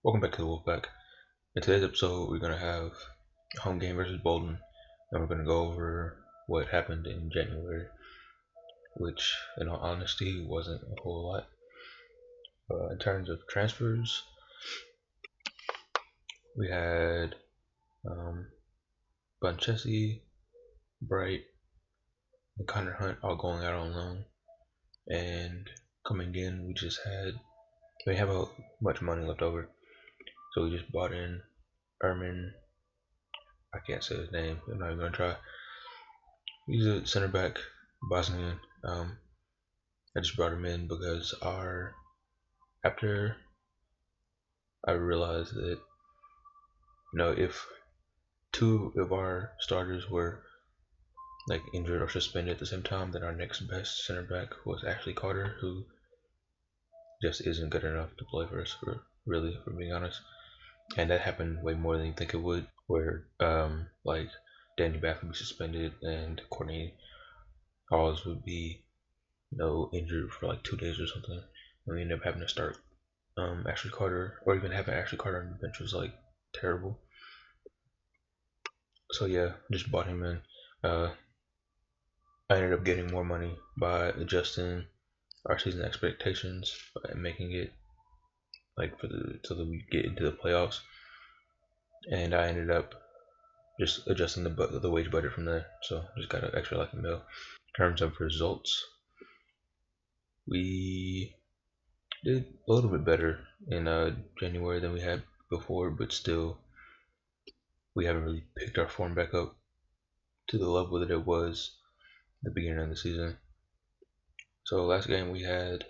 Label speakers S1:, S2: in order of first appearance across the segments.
S1: Welcome back to the Wolfpack. In today's episode, we're going to have a home game versus Bolton, and we're going to go over what happened in January, which, in all honesty, wasn't a whole lot. In terms of transfers, we had um, Bunchesi, Bright, and Connor Hunt all going out on loan, and coming in, we didn't have much money left over, so we just bought in Ermin. I can't say his name. I'm not even going to try. He's a center back, Bosnian. I just brought him in because after I realized that if two of our starters were like injured or suspended at the same time, then our next best center back was Ashley Carter, who just isn't good enough to play for us, for being honest. And that happened way more than you think it would, where like Danny Bath would be suspended and Courtney Halls would be injured for like 2 days or something, and we ended up having to start Ashley Carter, or even having Ashley Carter on the bench was like terrible. So yeah, just bought him in. I ended up getting more money by adjusting our season expectations and making it like so that we get into the playoffs. And I ended up just adjusting the wage budget from there. So just got an extra like a mil. In terms of results, we did a little bit better in January than we had before, but still we haven't really picked our form back up to the level that it was at the beginning of the season. So last game we had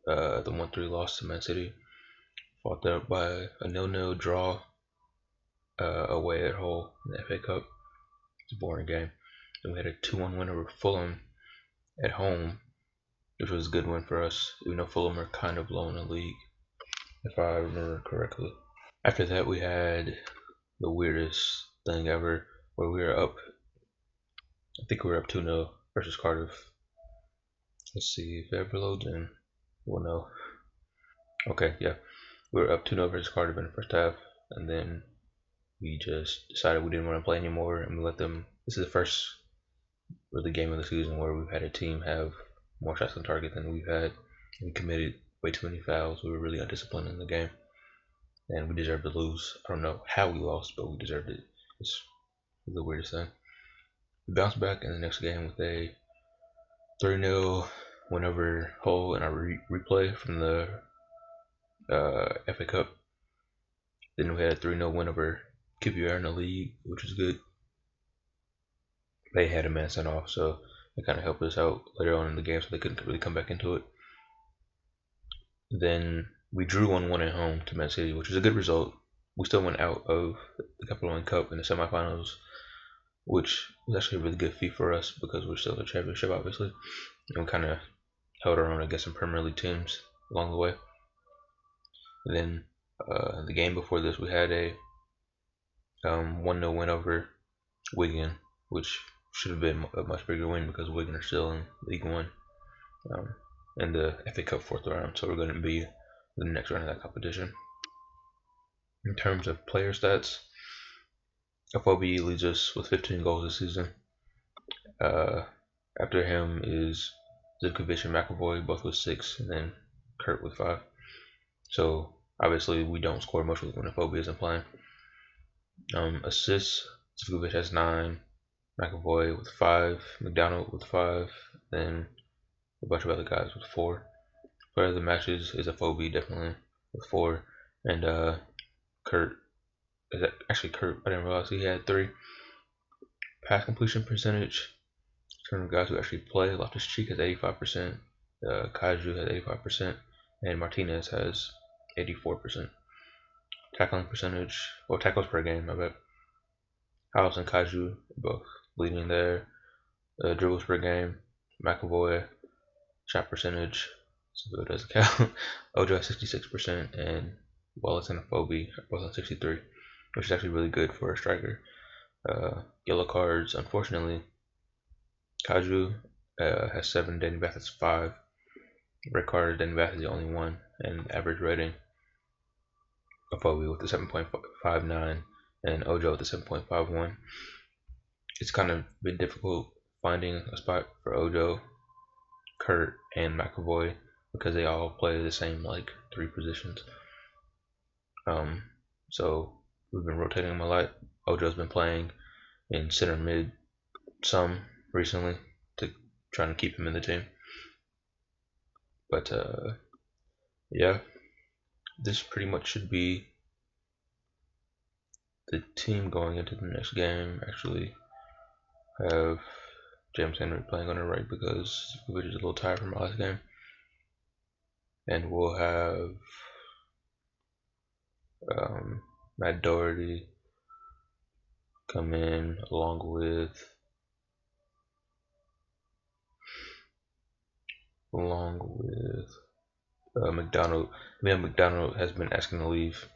S1: the 1-3 loss to Man City, followed up by a 0-0 draw away at Hull in the FA Cup. It's a boring game. Then we had a 2-1 win over Fulham at home, which was a good win for us, even though Fulham are kind of low in the league, if I remember correctly. After that, we had the weirdest thing ever, where we were up. I think we were up 2-0 versus Cardiff. Let's see if it ever loads in. We'll know. Okay, yeah. We were up 2-0 versus Cardiff in the first half, and then we just decided we didn't want to play anymore, and we let them. This is the first really game of the season where we've had a team have more shots on target than we've had. We committed way too many fouls. We were really undisciplined in the game, and we deserved to lose. I don't know how we lost, but we deserved it. It's the weirdest thing. We bounced back in the next game with a 3-0 win over Hull in our replay from the FA Cup. Then we had a 3-0 win over QPR in the league, which was good. They had a man sent off, so it kind of helped us out later on in the game, so they couldn't really come back into it. Then we drew 1-1 at home to Man City, which was a good result. We still went out of the Capital One Cup in the semifinals, which was actually a really good feat for us because we're still in the championship, obviously. And we kind of held our own against some Premier League teams along the way. And then the game before this, we had a 1-0 win over Wigan, which should have been a much bigger win because Wigan are still in League One in the FA Cup fourth round, so we're going to be in the next round of that competition. In terms of player stats, FOB leads us with 15 goals this season. After him is Zivkovic and McAvoy, both with 6, and then Kurt with 5. So obviously we don't score much when FOB isn't playing. Assists, Zivkovic has 9, McAvoy with 5, McDonald with 5, then a bunch of other guys with 4. Player of the matches is FOB definitely with 4, and Kurt Kurt. I didn't realize he had 3. Pass completion percentage, in terms of guys who actually play, Loftus-Cheek has 85%, Kaiju has 85%, and Martinez has 84%. Tackling percentage, or tackles per game, I bet. House and Kaiju both leading there. Dribbles per game, McAvoy, shot percentage, so it doesn't count. Ojo has 66%, and Wallace and Afobe are both on 63, which is actually really good for a striker. Yellow cards, unfortunately, Kaiju has 7, Danny Bath has 5. Red card, Danny Bath is the only one, and average rating. Afobe with the 7.59 and Ojo with the 7.51. It's kind of been difficult finding a spot for Ojo, Kurt, and McAvoy because they all play the same like 3 positions. So we've been rotating them a lot. Ojo's been playing in center mid some recently to trying to keep him in the team. But yeah, this pretty much should be the team going into the next game. Actually, have James Henry playing on the right because Vukovic is a little tired from last game, and we'll have Matt Doherty come in along with McDonald. McDonald has been asking to leave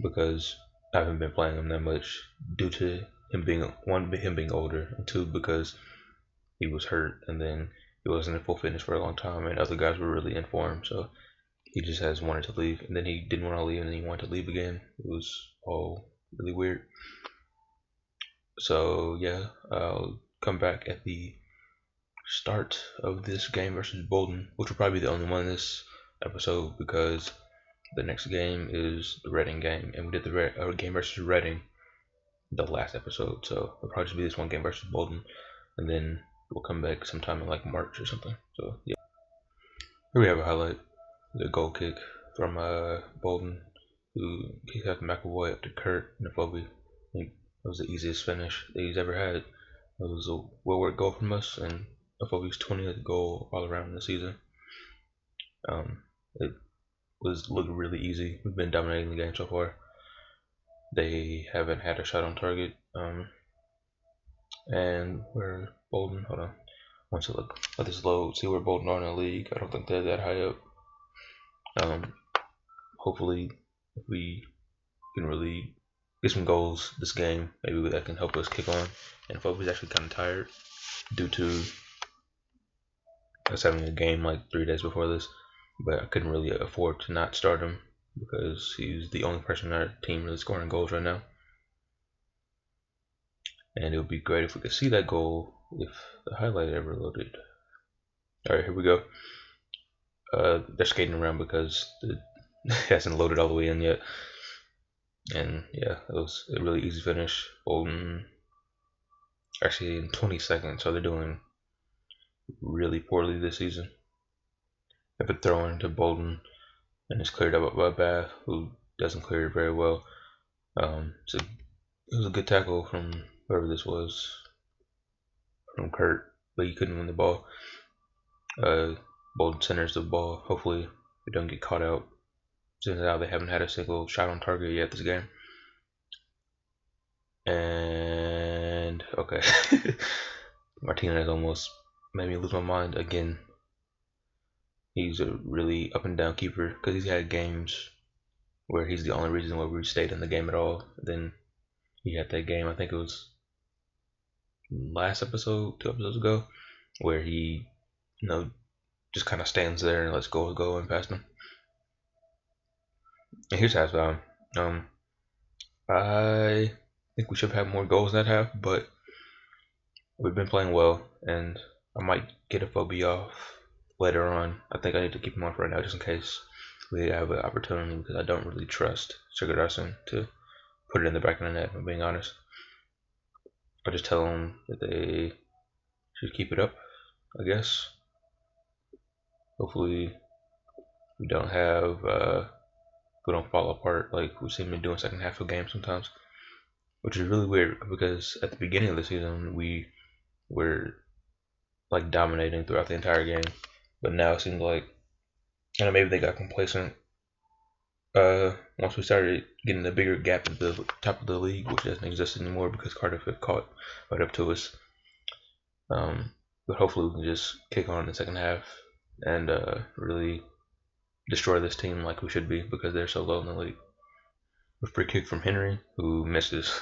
S1: because I haven't been playing him that much due to him being older, and 2 because he was hurt and then he wasn't in full fitness for a long time, and other guys were really in form, so he just has wanted to leave, and then he didn't want to leave, and then he wanted to leave again. It was all really weird. So yeah, I'll come back at the start of this game versus Bolton, which will probably be the only one in this episode because the next game is the Reading game, and we did the game versus Reading the last episode, so it'll probably just be this one game versus Bolton, and then we'll come back sometime in like March or something. So yeah, here we have a highlight: the goal kick from Bolton, who kicked out McAvoy up to Kurt and Afobe. I think that was the easiest finish that he's ever had. It was a well-worked goal from us, and Afobe's 20th goal all around in the season. It was looking really easy. We've been dominating the game so far. They haven't had a shot on target. And where Bolton, hold on. Once I let this load, see where Bolton are in the league. I don't think they're that high up. Hopefully, if we can really get some goals this game, maybe that can help us kick on. And Fobe's actually kind of tired due to us having a game like 3 days before this, but I couldn't really afford to not start him because he's the only person in our team really scoring goals right now. And it would be great if we could see that goal if the highlight ever loaded. Alright, here we go. They're skating around because it hasn't loaded all the way in yet. And yeah, it was a really easy finish. Bolton actually in 20 seconds, so they're doing really poorly this season. If it throw into Bolton and it's cleared up by Bath, who doesn't clear it very well. So it was a good tackle from whoever this was, from Kurt, but he couldn't win the ball. Bolton centers the ball. Hopefully they don't get caught out. Since now they haven't had a single shot on target yet this game. And okay, Martinez almost made me lose my mind again. He's a really up and down keeper because he's had games where he's the only reason why we stayed in the game at all. Then he had that game, I think it was last episode, 2 episodes ago, where he, just kind of stands there and lets goals go and past him. And here's halftime. I think we should have had more goals in that half, but we've been playing well, and I might get Afobe off later on. I think I need to keep him on for right now just in case we have an opportunity because I don't really trust Sigurdarsson to put it in the back of the net, if I'm being honest. I'll just tell them that they should keep it up, I guess. Hopefully we don't fall apart like we seem to do in second half of games sometimes, which is really weird because at the beginning of the season we were like dominating throughout the entire game, but now it seems like maybe they got complacent once we started getting a bigger gap at the top of the league, which doesn't exist anymore because Cardiff had caught right up to us. But hopefully we can just kick on in the second half and really destroy this team like we should be because they're so low in the league. A free kick from Henry, who misses.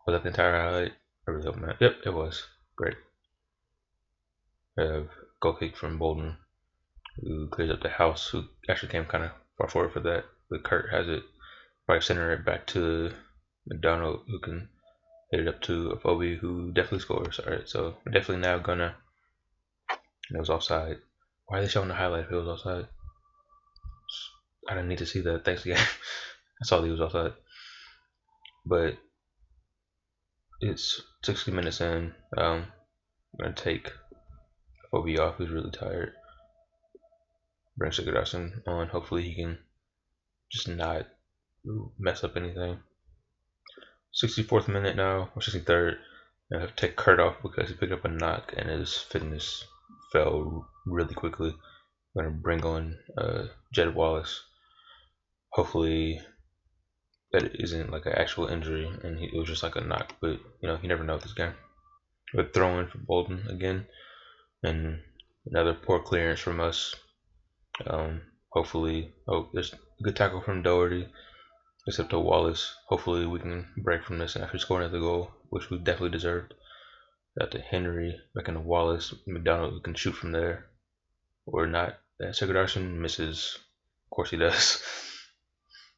S1: Was that the entire highlight? I really hope not. Yep, it was. Great. Goal kick from Bolton, who clears up the house, who actually came kind of far forward for that. but Kurt has it. Probably center it back to McDonald, who can hit it up to a Phobie, who definitely scores. All right, so we're definitely now gonna. And it was offside. Why are they showing the highlight if it was offside? I didn't need to see that. Thanks again. I saw that he was offside. But it's 60 minutes in. I'm gonna take Phobie off, who's really tired. Bring Sigurdarsson on. Hopefully he can just not mess up anything. 64th minute now, or 63rd. I have to take Kurt off because he picked up a knock and his fitness fell really quickly. I'm gonna bring on Jed Wallace. Hopefully that isn't like an actual injury and it was just like a knock, but you never know with this game. But throwing for Bolton again, and another poor clearance from us. Hopefully, there's a good tackle from Doherty. It's up to Wallace. Hopefully we can break from this and actually score another goal, which we definitely deserved. Out to Henry, back into Wallace, McDonald who can shoot from there, or not. Sigurdarsson misses. Of course he does.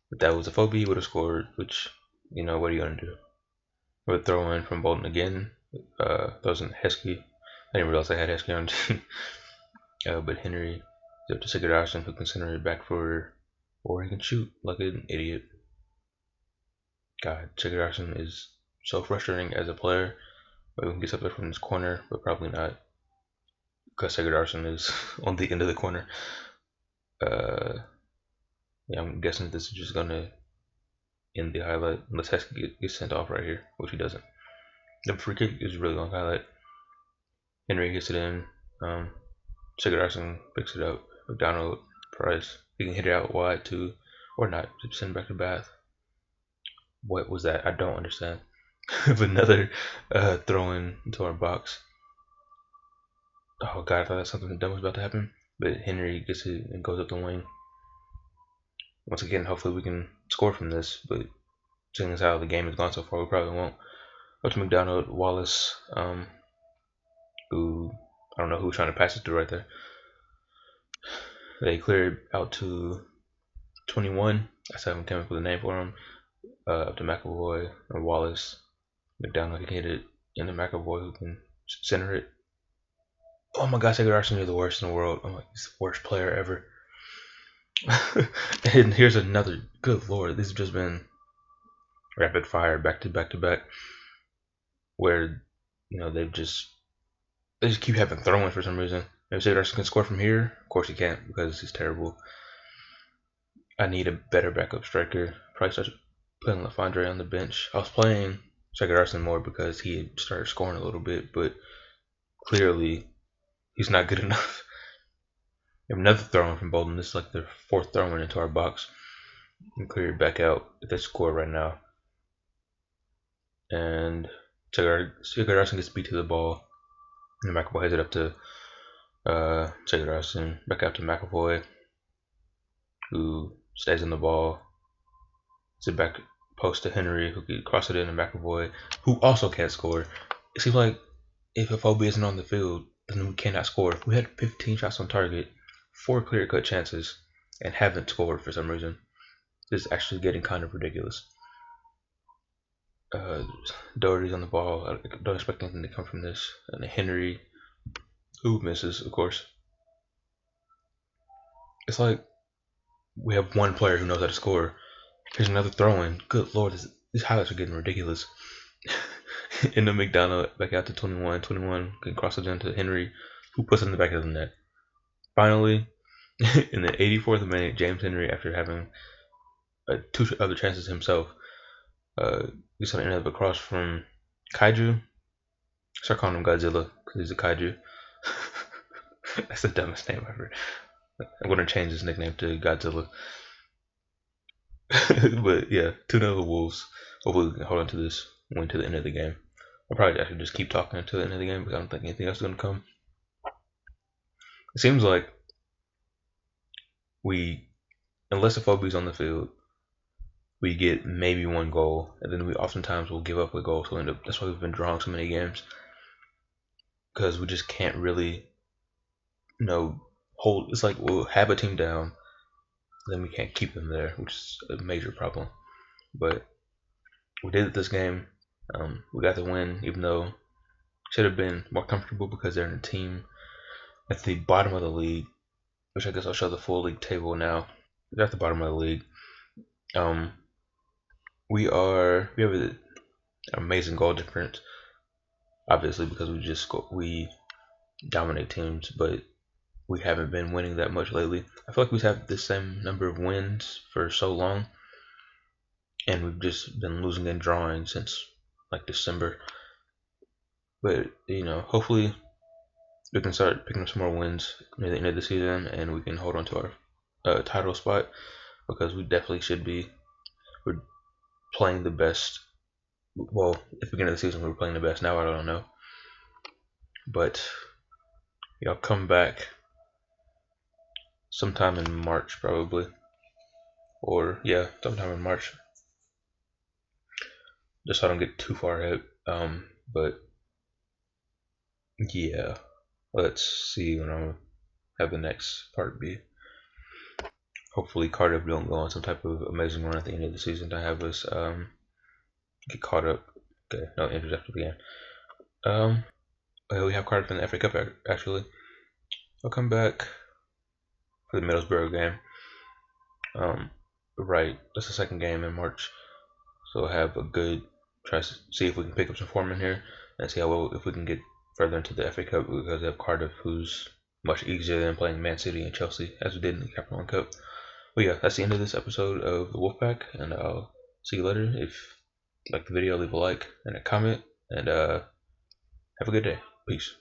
S1: But that was a Phobie, he would have scored, which, what are you going to do? We're throwing from Bolton again. Throws in Heskey. I didn't realize I had Heskey on team. But Henry is up to Sigurdarsson, who can center it back for, or he can shoot like an idiot. God, Sigurdarsson is so frustrating as a player. Maybe we can get something from this corner, but probably not, because Sigurdarsson is on the end of the corner. Yeah, I'm guessing this is just gonna end the highlight unless Heskey gets sent off right here, which he doesn't. The free kick is really long highlight. Henry gets it in. Sigurdarsson picks it up. McDonald, Price. He can hit it out wide too, or not. Just send it back to Bath. What was that? I don't understand. Another throw in into our box. Oh god, I thought something dumb was about to happen. But Henry gets it and goes up the wing. Once again, hopefully we can score from this, but seeing as how the game has gone so far, we probably won't. Up to McDonald, Wallace, who I don't know who's trying to pass it to right there. They cleared out to 21. I still haven't come up with a name for him. Up to McAvoy or Wallace. McDonald, he can hit it into McAvoy, who can center it. Oh my gosh, Sigurdarsson, you're the worst in the world. I'm like, he's the worst player ever. And here's another. Good lord, these have just been rapid fire, back to back to back, where they just keep having throwing for some reason. If Sigurdarsson can score from here, of course he can't because he's terrible. I need a better backup striker. Probably start putting LaFondre on the bench. I was playing Sigurdarsson more because he had started scoring a little bit, but clearly he's not good enough. We have another throw-in from Bolton. This is like their fourth throw-in into our box. And clear it back out if they score right now. And Sigurdarsson gets beat to the ball. And McAvoy heads it up to Sigurdarsson. Back out to McAvoy, who stays on the ball. It's a back post to Henry, who can cross it in to McAvoy, who also can't score. It seems like if a Phobie isn't on the field, then we cannot score. We had 15 shots on target, 4 clear-cut chances, and haven't scored for some reason. This is actually getting kind of ridiculous. Doherty's on the ball. I don't expect anything to come from this. And Henry, who misses, of course. It's like we have one player who knows how to score. Here's another throw-in. Good lord, these highlights are getting ridiculous. Into McDonald, back out to 21. 21 can cross it into Henry, who puts it in the back of the net. Finally, in the 84th minute, James Henry, after having 2 other chances himself, gets something end up across from Kaiju. Start calling him Godzilla because he's a Kaiju. That's the dumbest name ever. I'm going to change his nickname to Godzilla. But yeah, 2-0 Wolves. Hopefully we can hold on to this win to the end of the game. I'll probably actually just keep talking until the end of the game because I don't think anything else is going to come. It seems like unless the Phobie's on the field, we get maybe 1 goal, and then we oftentimes will give up a goal. So that's why we've been drawing so many games, because we just can't really, hold. It's like we'll have a team down, then we can't keep them there, which is a major problem. But we did it this game. We got the win, even though should have been more comfortable because they're in a team at the bottom of the league, which I guess I'll show the full league table now. They're at the bottom of the league. Um, we have an amazing goal difference, obviously because we dominate teams, but we haven't been winning that much lately. I feel like we've had the same number of wins for so long, and we've just been losing and drawing since like December. But hopefully we can start picking up some more wins near the end of the season, and we can hold on to our title spot because we definitely should be. We're playing the best. Well, at the beginning of the season we were playing the best. Now I don't know, but I'll come back sometime in March probably, or yeah, sometime in March. Just so I don't get too far ahead. But yeah, let's see when I have the next part be. Hopefully Cardiff don't go on some type of amazing run at the end of the season to have us get caught up. Okay, no interject again. We have Cardiff in the FA Cup actually. I'll come back for the Middlesbrough game. Right, that's the second game in March, so we'll have a good try to see if we can pick up some form in here and see how well if we can get further into the FA Cup because they have Cardiff, who's much easier than playing Man City and Chelsea as we did in the Capital One Cup. But yeah, that's the end of this episode of the Wolfpack, and I'll see you later. If you like the video, leave a like and a comment, and have a good day. Peace.